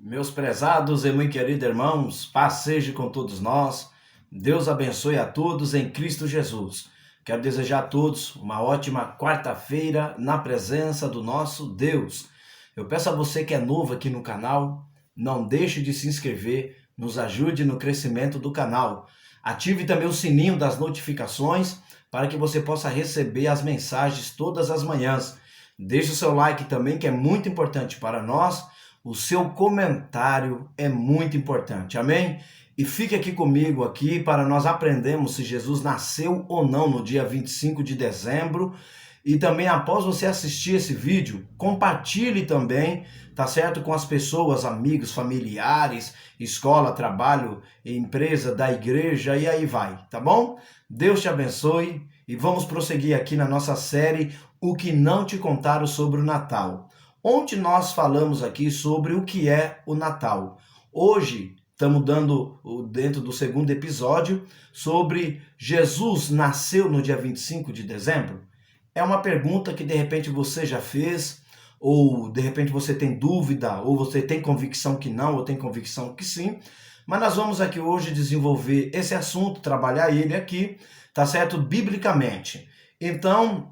Meus prezados e muito queridos irmãos, paz seja com todos nós. Deus abençoe a todos em Cristo Jesus. Quero desejar a todos uma ótima quarta-feira na presença do nosso Deus. Eu peço a você que é novo aqui no canal, não deixe de se inscrever, nos ajude no crescimento do canal. Ative também o sininho das notificações para que você possa receber as mensagens todas as manhãs. Deixe o seu like também, que é muito importante para nós. O seu comentário é muito importante, amém? E fique aqui comigo aqui para nós aprendermos se Jesus nasceu ou não no dia 25 de dezembro. E também após você assistir esse vídeo, compartilhe também, tá certo? Com as pessoas, amigos, familiares, escola, trabalho, empresa, da igreja e aí vai, tá bom? Deus te abençoe e vamos prosseguir aqui na nossa série O que não te contaram sobre o Natal. Ontem nós falamos aqui sobre o que é o Natal. Hoje estamos dando dentro do segundo episódio sobre Jesus nasceu no dia 25 de dezembro. É uma pergunta que de repente você já fez, ou de repente você tem dúvida, ou você tem convicção que não, ou tem convicção que sim. Mas nós vamos aqui hoje desenvolver esse assunto, trabalhar ele aqui, tá certo? Biblicamente. Então,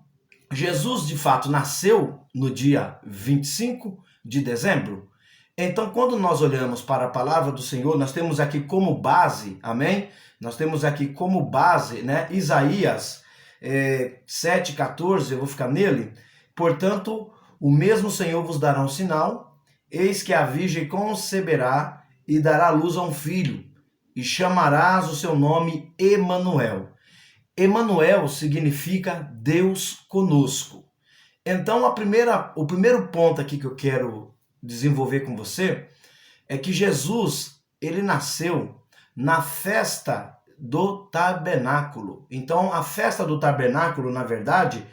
Jesus, de fato, nasceu no dia 25 de dezembro. Então, quando nós olhamos para a palavra do Senhor, nós temos aqui como base, amém? Nós temos aqui como base, né? Isaías 7,14, eu vou ficar nele. Portanto, o mesmo Senhor vos dará um sinal, eis que a virgem conceberá e dará luz a um filho, e chamarás o seu nome Emanuel. Emanuel significa Deus conosco. Então, o primeiro ponto aqui que eu quero desenvolver com você é que Jesus, ele nasceu na festa do tabernáculo. Então, a festa do tabernáculo, na verdade,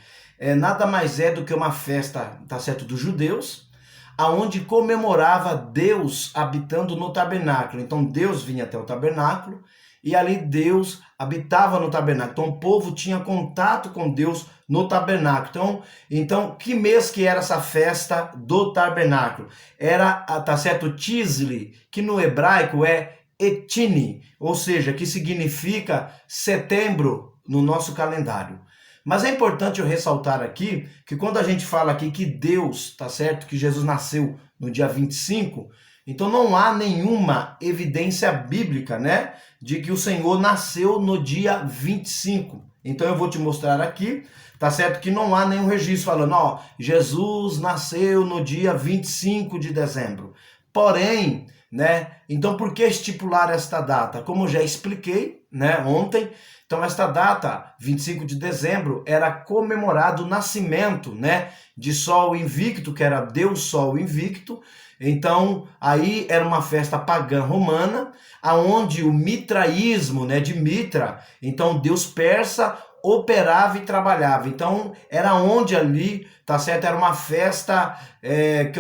nada mais é do que uma festa, tá certo, dos judeus, aonde comemorava Deus habitando no tabernáculo. Então, Deus vinha até o tabernáculo, e ali Deus habitava no tabernáculo. Então o povo tinha contato com Deus no tabernáculo. Então que mês que era essa festa do tabernáculo? Era, tá certo, Tisli, que no hebraico é Etini, ou seja, que significa setembro no nosso calendário. Mas é importante eu ressaltar aqui que quando a gente fala aqui que Deus, tá certo, que Jesus nasceu no dia 25, então não há nenhuma evidência bíblica, né, de que o Senhor nasceu no dia 25. Então eu vou te mostrar aqui, tá certo, que não há nenhum registro falando, ó, Jesus nasceu no dia 25 de dezembro. Porém, né, então por que estipular esta data? Como eu já expliquei, né, ontem, então esta data, 25 de dezembro, era comemorado o nascimento, né, de Sol Invicto, que era Deus Sol Invicto. Então, aí era uma festa pagã romana, aonde o mitraísmo, né, de Mitra, então Deus persa operava e trabalhava. Então, era onde ali, tá certo? Era uma festa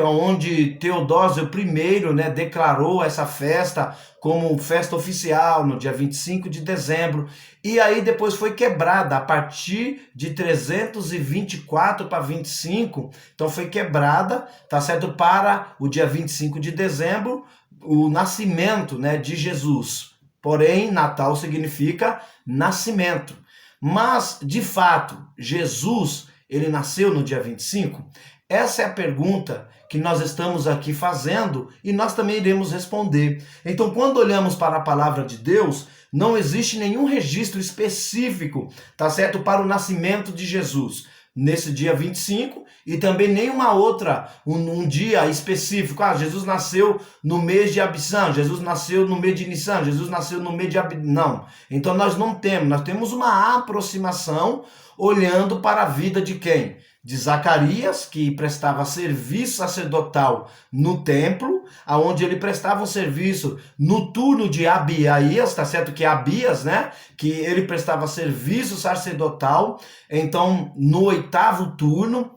onde Teodósio I, né, declarou essa festa como festa oficial no dia 25 de dezembro. E aí depois foi quebrada a partir de 324 para 25. Então foi quebrada, tá certo? Para o dia 25 de dezembro, o nascimento, né, de Jesus. Porém, Natal significa nascimento. Mas, de fato, Jesus, ele nasceu no dia 25? Essa é a pergunta que nós estamos aqui fazendo e nós também iremos responder. Então, quando olhamos para a palavra de Deus, não existe nenhum registro específico, tá certo, para o nascimento de Jesus nesse dia 25 e também nenhuma outra, um dia específico. Ah, Jesus nasceu no mês de Abissan, Jesus nasceu no mês de Nissan, Jesus nasceu no mês de Não. Então nós não temos, nós temos uma aproximação olhando para a vida de quem? De Zacarias, que prestava serviço sacerdotal no templo, aonde ele prestava um serviço no turno de Abias, tá certo? Que é Abias, né? Que ele prestava serviço sacerdotal. Então, no 8º turno,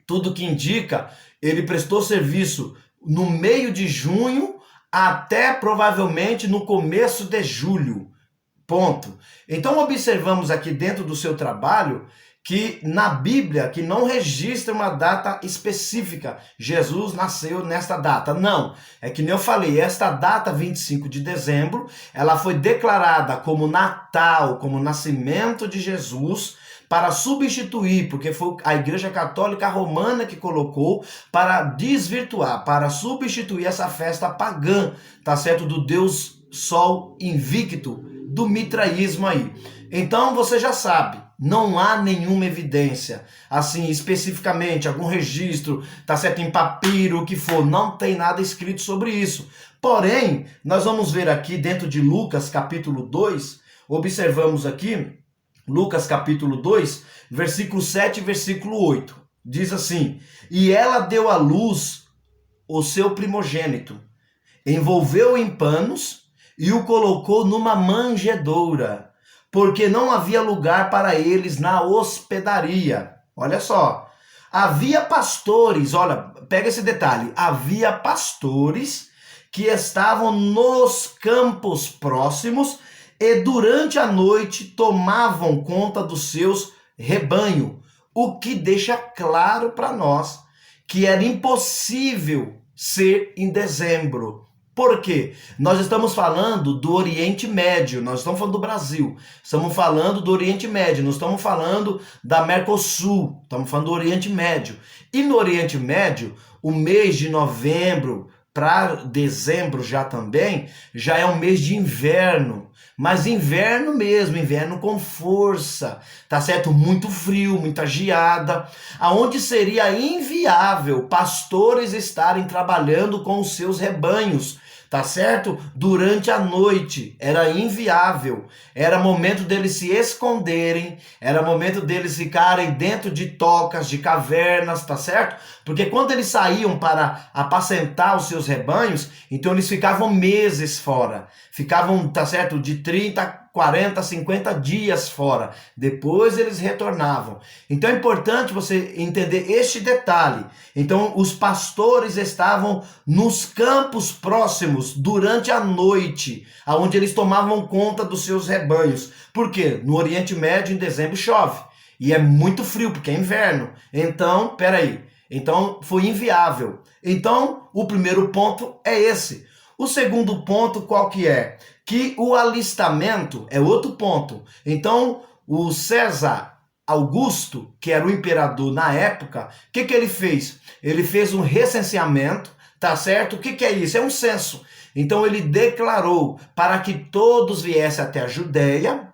tudo que indica, ele prestou serviço no meio de junho até provavelmente no começo de julho. Ponto. Então, observamos aqui dentro do seu trabalho que na Bíblia, que não registra uma data específica. Jesus nasceu nesta data. Não, é que nem eu falei, esta data 25 de dezembro, ela foi declarada como Natal, como nascimento de Jesus, para substituir, porque foi a Igreja Católica Romana que colocou para desvirtuar, para substituir essa festa pagã, tá certo? Do Deus Sol invicto, do mitraísmo aí. Então você já sabe, não há nenhuma evidência, assim, especificamente, algum registro, tá certo, em papiro, o que for, não tem nada escrito sobre isso. Porém, nós vamos ver aqui dentro de Lucas capítulo 2, observamos aqui, Lucas capítulo 2, versículo 7 e versículo 8, diz assim: e ela deu à luz o seu primogênito, envolveu-o em panos e o colocou numa manjedoura, porque não havia lugar para eles na hospedaria. Olha só, havia pastores, olha, pega esse detalhe, havia pastores que estavam nos campos próximos e durante a noite tomavam conta dos seus rebanhos, o que deixa claro para nós que era impossível ser em dezembro. Por quê? Nós estamos falando do Oriente Médio, nós estamos falando do Brasil, estamos falando do Oriente Médio, nós estamos falando da Mercosul, estamos falando do Oriente Médio. E no Oriente Médio, o mês de novembro para dezembro já também, já é um mês de inverno. Mas inverno mesmo, inverno com força, tá certo? Muito frio, muita geada, aonde seria inviável pastores estarem trabalhando com os seus rebanhos, tá certo? Durante a noite, era inviável, era momento deles se esconderem, era momento deles ficarem dentro de tocas, de cavernas, tá certo? Porque quando eles saíam para apacentar os seus rebanhos, então eles ficavam meses fora, ficavam, tá certo, de 30, 40, 50 dias fora, depois eles retornavam. Então é importante você entender este detalhe. Então os pastores estavam nos campos próximos durante a noite, onde eles tomavam conta dos seus rebanhos. Por quê? No Oriente Médio, em dezembro, chove. E é muito frio, porque é inverno. Então, peraí. Então, foi inviável. Então, o primeiro ponto é esse. O segundo ponto, qual que é? Que o alistamento é outro ponto. Então, o César Augusto, que era o imperador na época, o que ele fez? Ele fez um recenseamento, tá certo? O que é isso? É um censo. Então, ele declarou para que todos viessem até a Judéia.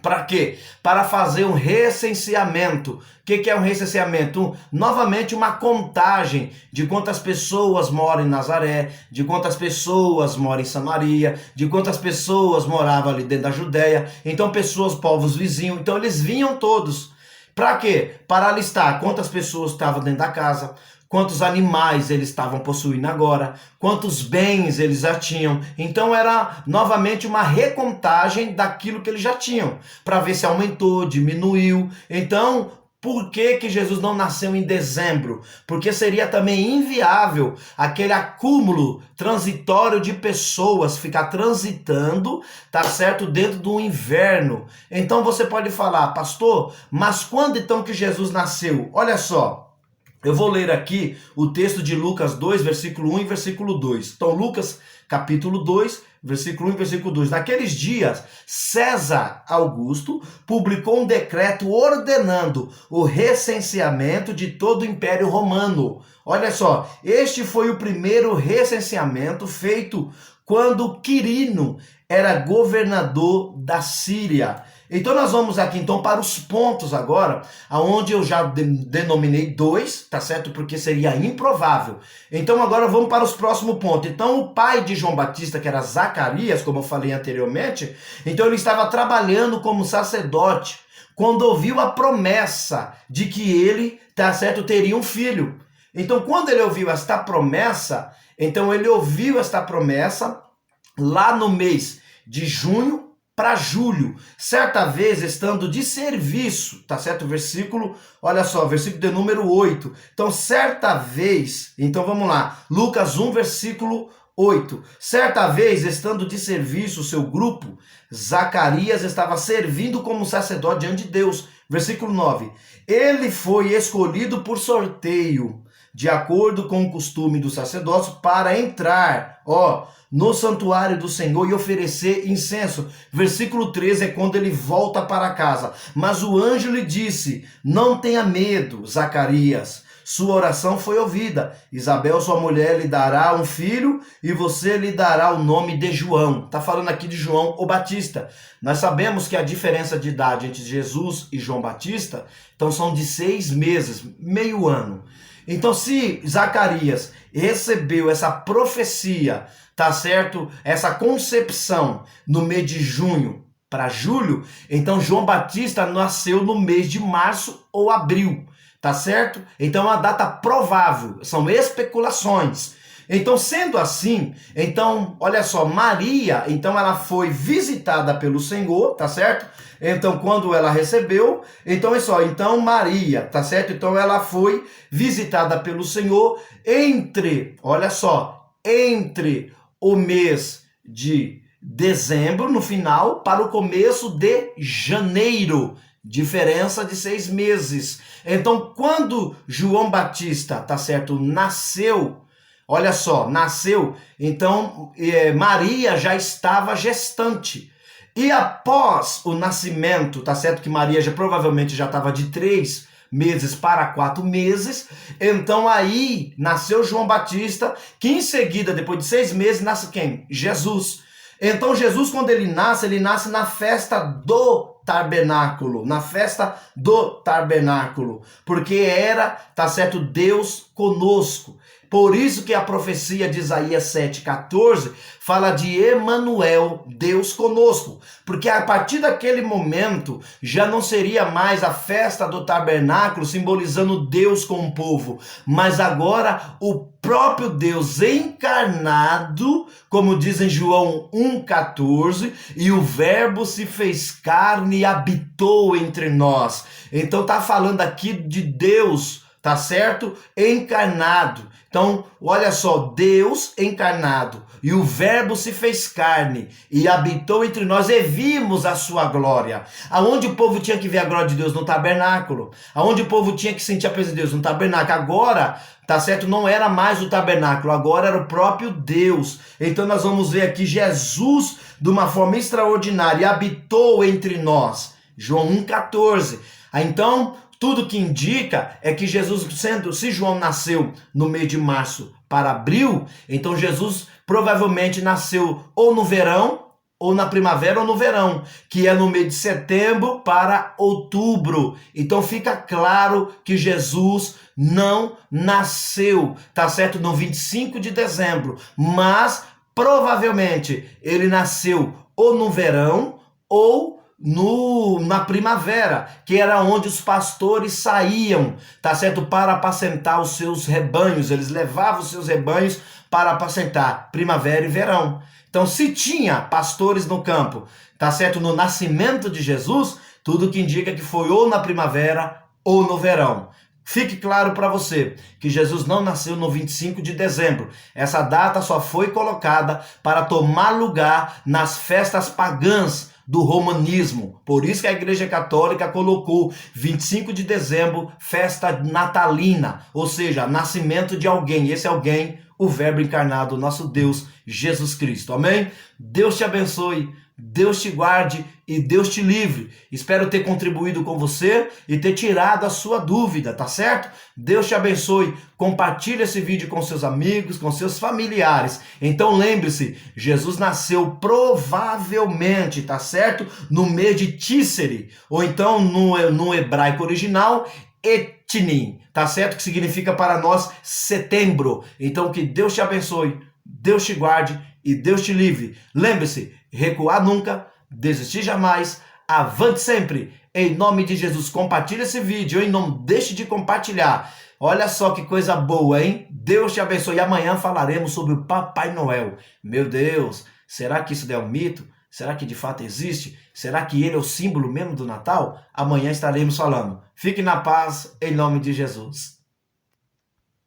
Para quê? Para fazer um recenseamento. O que é um recenseamento? Novamente uma contagem de quantas pessoas moram em Nazaré, de quantas pessoas moram em Samaria, de quantas pessoas moravam ali dentro da Judéia. Então pessoas, povos vizinhos. Então eles vinham todos. Para quê? Para listar quantas pessoas estavam dentro da casa, quantos animais eles estavam possuindo agora, quantos bens eles já tinham. Então era novamente uma recontagem daquilo que eles já tinham, para ver se aumentou, diminuiu. Então, por que Jesus não nasceu em dezembro? Porque seria também inviável aquele acúmulo transitório de pessoas ficar transitando, tá certo, dentro do inverno. Então você pode falar, pastor, mas quando então que Jesus nasceu? Olha só. Eu vou ler aqui o texto de Lucas 2, versículo 1 e versículo 2. Então, Lucas, capítulo 2, versículo 1 e versículo 2. Naqueles dias, César Augusto publicou um decreto ordenando o recenseamento de todo o Império Romano. Olha só, este foi o primeiro recenseamento feito quando Quirino era governador da Síria. Então nós vamos aqui então para os pontos agora, aonde eu já denominei 2, tá certo? Porque seria improvável. Então agora vamos para os próximos pontos. Então o pai de João Batista, que era Zacarias, como eu falei anteriormente, então ele estava trabalhando como sacerdote quando ouviu a promessa de que ele, tá certo, teria um filho. Então quando ele ouviu esta promessa, lá no mês de junho para julho, certa vez estando de serviço, tá certo? Versículo, olha só, versículo de número 8. Então, certa vez, então vamos lá, Lucas 1, versículo 8. Certa vez, estando de serviço o seu grupo, Zacarias estava servindo como sacerdote diante de Deus. Versículo 9. Ele foi escolhido por sorteio, de acordo com o costume do sacerdócio, para entrar, no santuário do Senhor e oferecer incenso. Versículo 13 é quando ele volta para casa. Mas o anjo lhe disse: não tenha medo, Zacarias. Sua oração foi ouvida. Isabel, sua mulher, lhe dará um filho e você lhe dará o nome de João. Está falando aqui de João o Batista. Nós sabemos que a diferença de idade entre Jesus e João Batista, então são de 6 meses, meio ano. Então, se Zacarias recebeu essa profecia, tá certo? Essa concepção no mês de junho para julho, então João Batista nasceu no mês de março ou abril, tá certo? Então é uma data provável, são especulações. Então, sendo assim, então, olha só, Maria, então ela foi visitada pelo Senhor, tá certo? Então, quando ela recebeu, então é só, então Maria, tá certo? Então ela foi visitada pelo Senhor olha só, entre o mês de dezembro, no final, para o começo de janeiro, diferença de 6 meses. Então, quando João Batista, tá certo, nasceu, olha só, nasceu, então Maria já estava gestante. E após o nascimento, tá certo que Maria provavelmente já estava de 3 meses para 4 meses, então aí nasceu João Batista, que em seguida, depois de 6 meses, nasce quem? Jesus. Então Jesus, quando ele nasce na festa do tabernáculo, porque era, tá certo, Deus conosco. Por isso que a profecia de Isaías 7,14 fala de Emanuel, Deus conosco. Porque a partir daquele momento já não seria mais a festa do tabernáculo simbolizando Deus com o povo, mas agora o próprio Deus encarnado, como diz em João 1,14, e o verbo se fez carne e habitou entre nós. Então tá falando aqui de Deus, tá certo? Encarnado. Então, olha só, Deus encarnado, e o verbo se fez carne e habitou entre nós e vimos a sua glória. Aonde o povo tinha que ver a glória de Deus? No tabernáculo. Aonde o povo tinha que sentir a presença de Deus? No tabernáculo. Agora, tá certo? Não era mais o tabernáculo, agora era o próprio Deus. Então nós vamos ver aqui Jesus de uma forma extraordinária e habitou entre nós. João 1,14. Então, tudo que indica é que Jesus, se João nasceu no mês de março para abril, então Jesus provavelmente nasceu ou no verão, ou na primavera ou no verão, que é no mês de setembro para outubro. Então fica claro que Jesus não nasceu, tá certo, no 25 de dezembro, mas provavelmente ele nasceu ou no verão ou na primavera, que era onde os pastores saíam, tá certo, para apacentar os seus rebanhos. Eles levavam os seus rebanhos para apacentar, primavera e verão. Então, se tinha pastores no campo, tá certo, no nascimento de Jesus, tudo que indica que foi ou na primavera ou no verão. Fique claro para você que Jesus não nasceu no 25 de dezembro. Essa data só foi colocada para tomar lugar nas festas pagãs do romanismo. Por isso que a Igreja Católica colocou 25 de dezembro, festa natalina, ou seja, nascimento de alguém. Esse alguém, o Verbo encarnado, nosso Deus, Jesus Cristo. Amém? Deus te abençoe, Deus te guarde e Deus te livre. Espero ter contribuído com você e ter tirado a sua dúvida, tá certo? Deus te abençoe. Compartilhe esse vídeo com seus amigos, com seus familiares. Então lembre-se, Jesus nasceu provavelmente, tá certo? No mês de Tíseri, ou então no hebraico original, Etnim, tá certo? Que significa para nós setembro. Então que Deus te abençoe, Deus te guarde e Deus te livre. Lembre-se, recuar nunca, desistir jamais, avante sempre. Em nome de Jesus, compartilhe esse vídeo, hein? Não deixe de compartilhar. Olha só que coisa boa, hein? Deus te abençoe. E amanhã falaremos sobre o Papai Noel. Meu Deus, será que isso é um mito? Será que de fato existe? Será que ele é o símbolo mesmo do Natal? Amanhã estaremos falando. Fique na paz, em nome de Jesus.